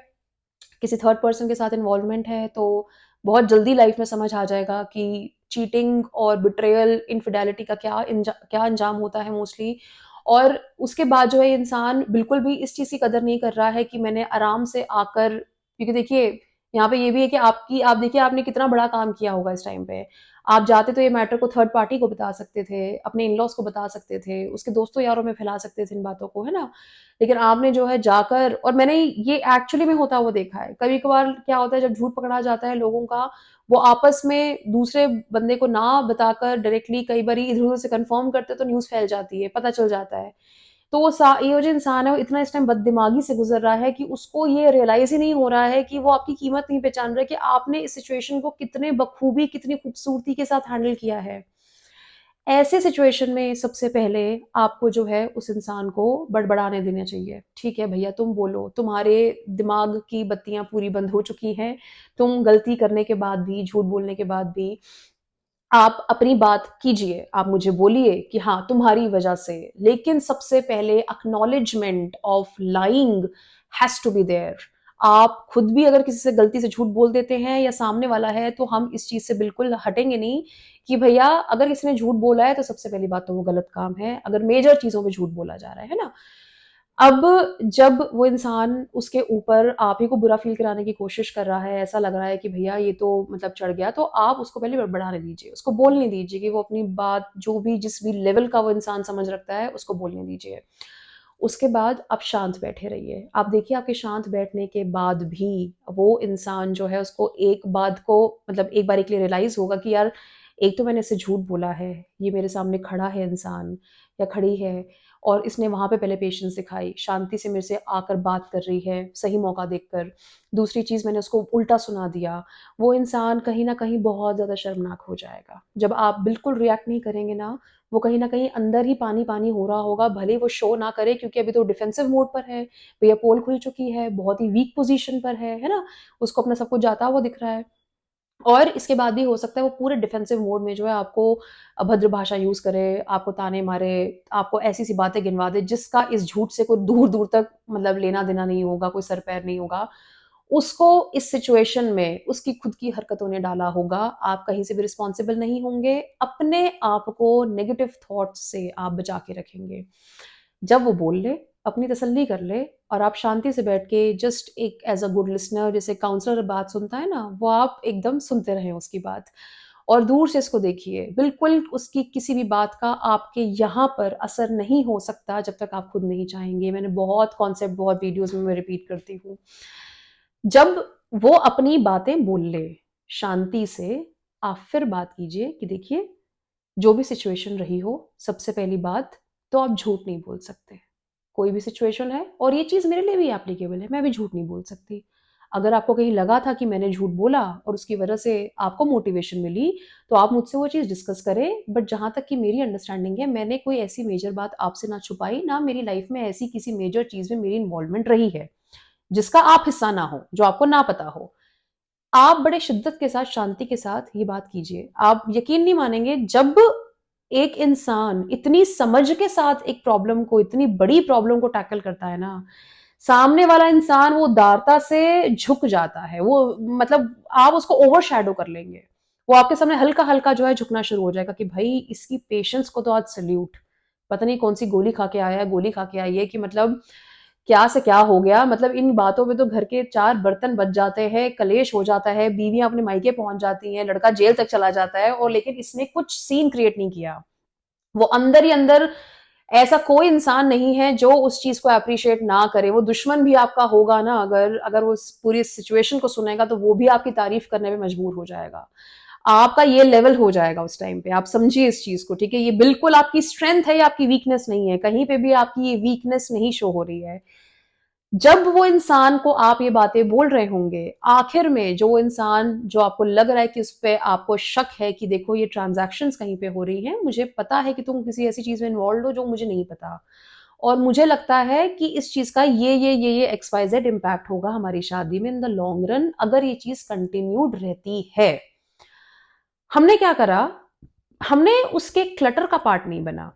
किसी थर्ड पर्सन के साथ इन्वॉल्वमेंट है तो बहुत जल्दी लाइफ में समझ आ जाएगा कि चीटिंग और बिट्रेयल, इनफिडेलिटी का क्या अंजाम होता है मोस्टली और उसके बाद जो है ये इंसान बिल्कुल भी इस चीज़ की कदर नहीं कर रहा है कि मैंने आराम से आकर क्योंकि देखिए, यहाँ पे ये भी है कि आप देखिए आपने कितना बड़ा काम किया होगा इस टाइम पे। आप चाहते तो ये मैटर को थर्ड पार्टी को बता सकते थे, अपने इन-लॉज़ को बता सकते थे, उसके दोस्तों यारों में फैला सकते थे इन बातों को, है ना? लेकिन आपने जो है जाकर और मैंने ये एक्चुअली में होता हुआ देखा है। कभी-कभार क्या होता है जब झूठ पकड़ा जाता है लोगों का, वो आपस में दूसरे बंदे को ना बताकर डायरेक्टली कई बारी इधर-उधर से कन्फर्म करते तो न्यूज़ फैल जाती है, पता चल जाता है। तो ये जो इंसान है वो इतना इस टाइम बददिमागी से गुज़र रहा है कि उसको ये रियलाइज़ ही नहीं हो रहा है कि वो आपकी कीमत नहीं पहचान रहा है कि आपने इस सिचुएशन को कितने बखूबी, कितनी खूबसूरती के साथ हैंडल किया है। ऐसे सिचुएशन में सबसे पहले आपको जो है उस इंसान को बड़बड़ाने देना चाहिए। ठीक है भैया तुम बोलो, तुम्हारे दिमाग की बत्तियाँ पूरी बंद हो चुकी हैं। तुम गलती करने के बाद भी, झूठ बोलने के बाद भी आप अपनी बात कीजिए। आप मुझे बोलिए कि हाँ, तुम्हारी वजह से। लेकिन सबसे पहले acknowledgement of lying has to be there. आप खुद भी अगर किसी से गलती से झूठ बोल देते हैं या सामने वाला है, तो हम इस चीज़ से बिल्कुल हटेंगे नहीं कि भैया अगर किसी ने झूठ बोला है, तो सबसे पहली बात तो वो गलत काम है, अगर मेजर चीज़ों पे झूठ बोला जा रहा है ना? अब जब वो इंसान उसके ऊपर आप ही को बुरा फ़ील कराने की कोशिश कर रहा है, ऐसा लग रहा है कि भैया ये तो मतलब चढ़ गया, तो आप उसको पहले बड़बड़ाने दीजिए। उसको बोलने दीजिए कि वो अपनी बात जो भी जिस भी लेवल का वो इंसान समझ रखता है, उसको बोलने दीजिए। उसके बाद आप शांत बैठे रहिए। आप देखिए आपके शांत बैठने के बाद भी वो इंसान जो है उसको एक बात को मतलब एक बारी के लिए रियलाइज़ होगा कि यार एक तो मैंने इससे झूठ बोला है, ये मेरे सामने खड़ा है इंसान या खड़ी है और इसने वहाँ पे पहले पेशेंस दिखाई, शांति से मेरे से आकर बात कर रही है, सही मौका देखकर। दूसरी चीज़ मैंने उसको उल्टा सुना दिया, वो इंसान कहीं न कहीं बहुत ज़्यादा शर्मनाक हो जाएगा। जब आप बिल्कुल रिएक्ट नहीं करेंगे ना, वो कहीं न कहीं अंदर ही पानी-पानी हो रहा होगा, भले ही वो शो ना करे क्योंकि अभी तो डिफेंसिव मोड पर है, भैया पोल खुल चुकी है, बहुत ही वीक पोज़ीशन पर है ना? उसको अपना सब कुछ जाता हुआ दिख रहा है। और इसके बाद भी हो सकता है वो पूरे डिफेंसिव मोड में जो है आपको अभद्र भाषा यूज़ करे, आपको ताने मारे, आपको ऐसी-ऐसी बातें गिनवा दे जिसका इस झूठ से कोई दूर-दूर तक मतलब लेना-देना नहीं होगा, कोई सर-पैर नहीं होगा। उसको इस सिचुएशन में उसकी खुद की हरकतों ने डाला होगा, आप कहीं से भी रिस्पॉन्सिबल नहीं होंगे, अपने आप को नेगेटिव थॉट्स से आप बचा के रखेंगे। जब वो बोल ले, अपनी तसल्ली कर ले और आप शांति से बैठ के जस्ट एक एज़ अ गुड लिस्टनर जैसे काउंसलर बात सुनता है ना, वो आप एकदम सुनते रहें उसकी बात और दूर से इसको देखिए। बिल्कुल उसकी किसी भी बात का आपके यहाँ पर असर नहीं हो सकता जब तक आप खुद नहीं चाहेंगे। मैंने बहुत कॉन्सेप्ट बहुत वीडियोज़ में मैं रिपीट करती हूँ। जब वो अपनी बातें बोल ले, शांति से आप फिर बात कीजिए कि देखिए, जो भी सिचुएशन रही हो, सबसे पहली बात तो आप झूठ नहीं बोल सकते। कोई भी सिचुएशन है और ये चीज़ मेरे लिए भी एप्लीकेबल है, मैं भी झूठ नहीं बोल सकती। अगर आपको कहीं लगा था कि मैंने झूठ बोला और उसकी वजह से आपको मोटिवेशन मिली, तो आप मुझसे वो चीज़ डिस्कस करें। बट जहाँ तक कि मेरी अंडरस्टैंडिंग है, मैंने कोई ऐसी मेजर बात आपसे ना छुपाई, ना मेरी लाइफ़ में ऐसी किसी मेजर चीज़ में मेरी इन्वॉल्वमेंट रही है, जिसका आप हिस्सा ना हो, जो आपको ना पता हो। आप बड़े शिद्दत के साथ, शांति के साथ ये बात कीजिए। आप यकीन नहीं मानेंगे जब एक इंसान इतनी समझ के साथ एक प्रॉब्लम को, इतनी बड़ी प्रॉब्लम को टैकल करता है ना, सामने वाला इंसान वो उदारता से झुक जाता है। वो मतलब आप उसको ओवरशैडो कर लेंगे। वो आपके सामने हल्का-हल्का जो है झुकना शुरू हो जाएगा कि भई इसकी पेशेंस को तो आज सैल्यूट। पता नहीं कौन-सी गोली खा के आया है, गोली खा के आई है कि मतलब क्या से क्या हो गया मतलब इन बातों में तो घर के 4 बर्तन बज जाते हैं, कलेश हो जाता है, बीवियाँ अपने मायके पहुँच जाती हैं, लड़का जेल तक चला जाता है और लेकिन इसने कुछ सीन क्रिएट नहीं किया। वो अंदर ही अंदर ऐसा कोई इंसान नहीं है जो उस चीज़ को एप्रिशिएट ना करे। वो दुश्मन भी आपका होगा ना अगर अगर वो इस पूरी सिचुएशन को सुनेगा तो वो भी आपकी तारीफ़ करने पे मजबूर हो जाएगा। आपका ये लेवल हो जाएगा उस टाइम पे। आप समझिए इस चीज़ को, ठीक है? ये बिल्कुल आपकी स्ट्रेंथ है, ये आपकी वीकनेस नहीं है। कहीं पे भी आपकी ये वीकनेस नहीं शो हो रही है। जब वो इंसान को आप ये बातें बोल रहे होंगे, आखिर में जो इंसान जो आपको लग रहा है कि उस पे आपको शक है कि देखो ये ट्रांज़ैक्शंस कहीं पे हो रही हैं, मुझे पता है कि तुम किसी ऐसी चीज़ में इन्वॉल्व्ड हो जो मुझे नहीं पता। और मुझे लगता है कि इस चीज़ का ये एक्स-वाई-ज़ेड इम्पैक्ट होगा हमारी शादी में इन द लॉन्ग रन अगर ये चीज़ कंटिन्यूड रहती है। हमने क्या करा, हमने उसके क्लटर का पार्ट नहीं बना।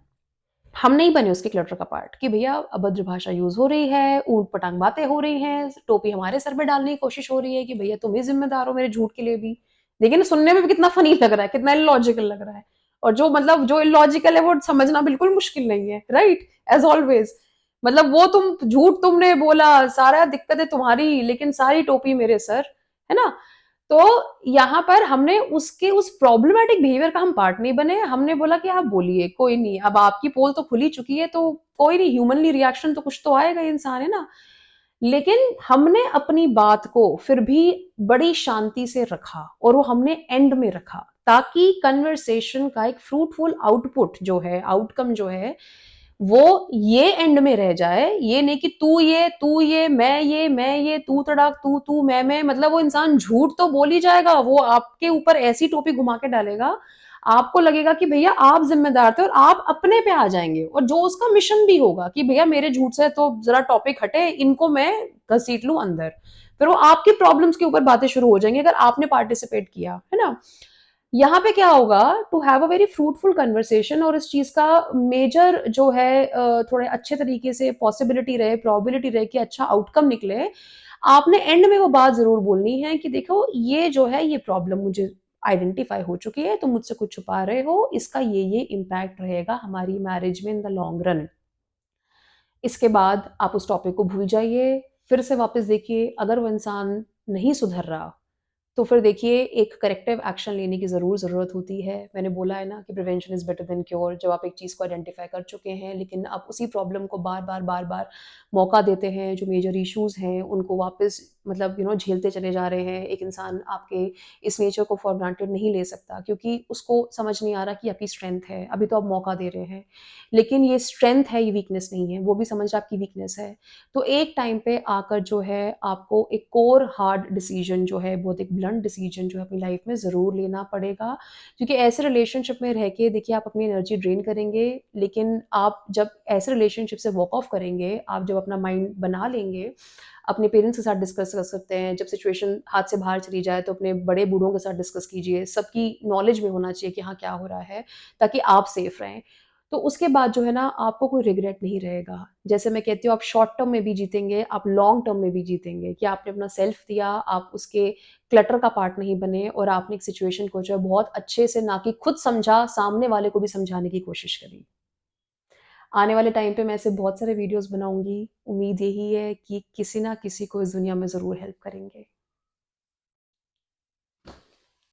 हम नहीं बने उसके क्लटर का पार्ट कि भैया अभद्र भाषा यूज़ हो रही है, ऊट-पटांग बातें हो रही हैं, टोपी हमारे सर पे डालने की कोशिश हो रही है कि भैया तुम ही ज़िम्मेदार हो मेरे झूठ के लिए भी। देखिए ना, सुनने में भी कितना फ़नी लग रहा है, कितना इलॉजिकल लग रहा है। और जो मतलब जो इलॉजिकल है वो समझना बिल्कुल मुश्किल नहीं है, राइट? As always. मतलब वो तुम झूठ तुमने बोला, सारा दिक्कतें तुम्हारी, लेकिन सारी टोपी मेरे सर, है ना? तो यहाँ पर हमने उसके उस प्रॉब्लमैटिक बिहेवियर का हम पार्ट नहीं बने। हमने बोला कि आप बोलिए, कोई नहीं, अब आपकी पोल तो खुल ही चुकी है, तो कोई नहीं, ह्यूमनली रिएक्शन तो कुछ तो आएगा, ये इंसान है ना। लेकिन हमने अपनी बात को फिर भी बड़ी शांति से रखा और वो हमने एंड में रखा, ताकि कन्वर्सेशन का एक फ्रूटफुल आउटपुट जो है, आउटकम जो है, वो ये एंड में रह जाए। ये नहीं कि तू ये, मैं ये, तू तड़ाक, तू, मैं, मतलब वो इंसान झूठ तो बोल ही जाएगा, वो आपके ऊपर ऐसी टोपी घुमा के डालेगा, आपको लगेगा कि भैया आप ज़िम्मेदार थे और आप अपने पे आ जाएँगे, और जो उसका मिशन भी होगा कि भैया मेरे झूठ से तो ज़रा टॉपिक हटे, इनको मैं घसीट लूँ अंदर। फिर वो आपकी प्रॉब्लम्स के ऊपर बातें शुरू हो जाएँगी अगर आपने पार्टिसिपेट किया, है ना? यहाँ पे क्या होगा, to have a very fruitful conversation और इस चीज़ का मेजर जो है थोड़े अच्छे तरीके से पॉसिबिलिटी रहे, प्रोबेबिलिटी रहे कि अच्छा आउटकम निकले, आपने एंड में वो बात ज़रूर बोलनी है कि देखो ये जो है ये प्रॉब्लम मुझे आइडेंटिफ़ाई हो चुकी है, तुम मुझसे कुछ छुपा रहे हो, इसका ये इम्पैक्ट रहेगा हमारी मैरिज में इन द लॉन्ग रन। इसके बाद आप उस टॉपिक को भूल जाइए, फिर से वापस देखिए, अगर वो इंसान नहीं सुधर रहा, तो फिर देखिए एक करेक्टिव एक्शन लेने की ज़रूर ज़रूरत होती है। मैंने बोला है ना कि prevention is better than cure. जब आप एक चीज़ को आइडेंटिफ़ाई कर चुके हैं, लेकिन आप उसी प्रॉब्लम को बार-बार मौका देते हैं, जो मेजर इश्यूज़ हैं, उनको वापस मतलब झेलते चले जा रहे हैं। एक इंसान आपके इस नेचर को फॉर ग्रांटेड नहीं ले सकता, क्योंकि उसको समझ नहीं आ रहा कि आपकी स्ट्रेंथ है, अभी तो आप मौका दे रहे हैं। लेकिन ये स्ट्रेंथ है, ये वीकनेस नहीं है, वो भी समझ रहा है आपकी वीकनेस है। तो एक टाइम पे आकर जो है आपको एक कोर हार्ड डिसीजन जो है, बहुत एक ब्लंट डिसीजन जो है अपनी लाइफ में ज़रूर लेना पड़ेगा, क्योंकि ऐसे रिलेशनशिप में रह के देखिए आप अपनी एनर्जी ड्रेन करेंगे, लेकिन आप जब ऐसे रिलेशनशिप से वॉक ऑफ करेंगे, आप जब अपना माइंड बना लेंगे, अपने पेरेंट्स के साथ डिस्कस कर सकते हैं। जब सिचुएशन हाथ से बाहर चली जाए तो अपने बड़े बूढ़ों के साथ डिस्कस कीजिए, सबकी नॉलेज में होना चाहिए कि हाँ क्या हो रहा है, ताकि आप सेफ रहें। तो उसके बाद जो है ना, आपको कोई रिग्रेट नहीं रहेगा। जैसे मैं कहती हूँ, आप शॉर्ट टर्म में भी जीतेंगे, आप लॉन्ग टर्म में भी जीतेंगे कि आपने अपना सेल्फ दिया, आप उसके क्लटर का पार्ट नहीं बने और आपने एक सिचुएशन को जो है बहुत अच्छे से, ना कि खुद समझा, सामने वाले को भी समझाने की कोशिश करी। आने वाले टाइम पे मैं ऐसे बहुत सारे वीडियोज़ बनाऊँगी। उम्मीद यही है कि किसी ना किसी को इस दुनिया में ज़रूर हेल्प करेंगे।